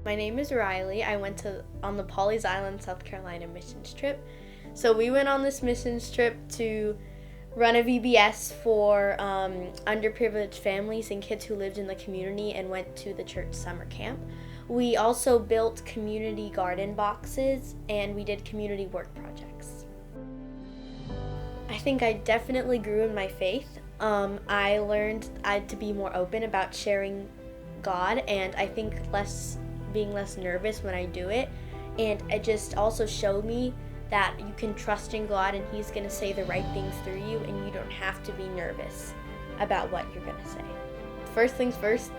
My name is Riley. I went on the Pawley's Island, South Carolina missions trip. So we went on this missions trip to run a VBS for underprivileged families and kids who lived in the community and went to the church summer camp. We also built community garden boxes and we did community work projects. I think I definitely grew in my faith. I learned to be more open about sharing God, and I think being less nervous when I do it. And it just also showed me that you can trust in God and He's going to say the right things through you, and you don't have to be nervous about what you're going to say. First things first,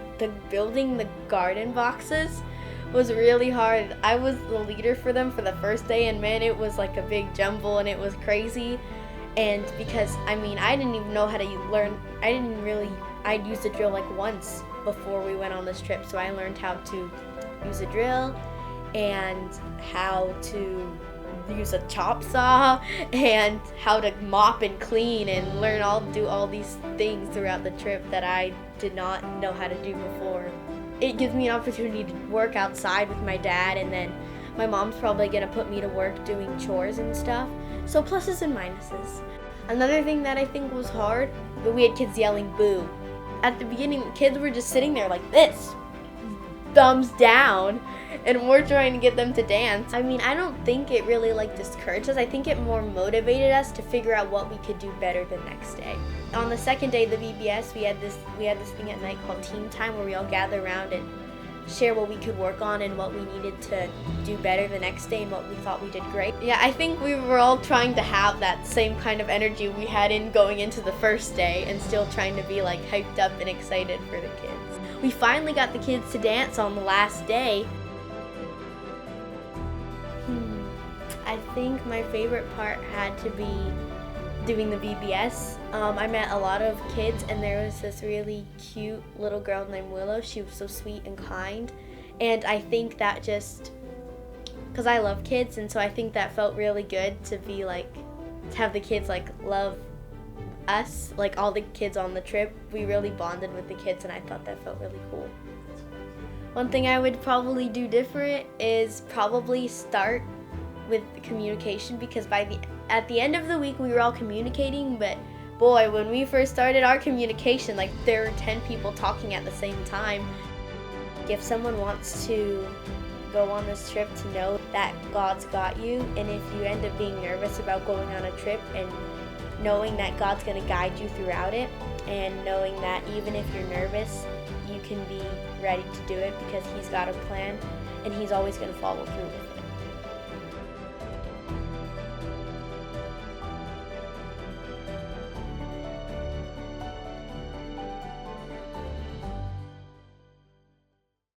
building the garden boxes was really hard. I was the leader for them for the first day, and man, it was like a big jumble and it was crazy. And because, I didn't even know how to learn. I'd used the drill like once before we went on this trip, so I learned how to use a drill and how to use a chop saw and how to mop and clean and do all these things throughout the trip that I did not know how to do before. It gives me an opportunity to work outside with my dad, and then my mom's probably gonna put me to work doing chores and stuff. So pluses and minuses. Another thing that I think was hard, we had kids yelling boo. At the beginning, kids were just sitting there like this, thumbs down, and we're trying to get them to dance. I don't think it really discouraged us. I think it more motivated us to figure out what we could do better the next day. On the second day of the VBS, we had this thing at night called Team Time, where we all gather around and share what we could work on and what we needed to do better the next day and what we thought we did great. Yeah, I think we were all trying to have that same kind of energy we had in going into the first day and still trying to be hyped up and excited for the kids. We finally got the kids to dance on the last day. I think my favorite part had to be doing the VBS. I met a lot of kids, and there was this really cute little girl named Willow. She was so sweet and kind, and I think that because I love kids, and so I think that felt really good to be to have the kids love us, all the kids on the trip. We really bonded with the kids, and I thought that felt really cool. One thing I would probably do different is probably start with the communication, because at the end of the week we were all communicating, but boy, when we first started our communication, there were 10 people talking at the same time. If someone wants to go on this trip, to know that God's got you, and if you end up being nervous about going on a trip, and knowing that God's going to guide you throughout it, and knowing that even if you're nervous, you can be ready to do it because He's got a plan and He's always going to follow through with it.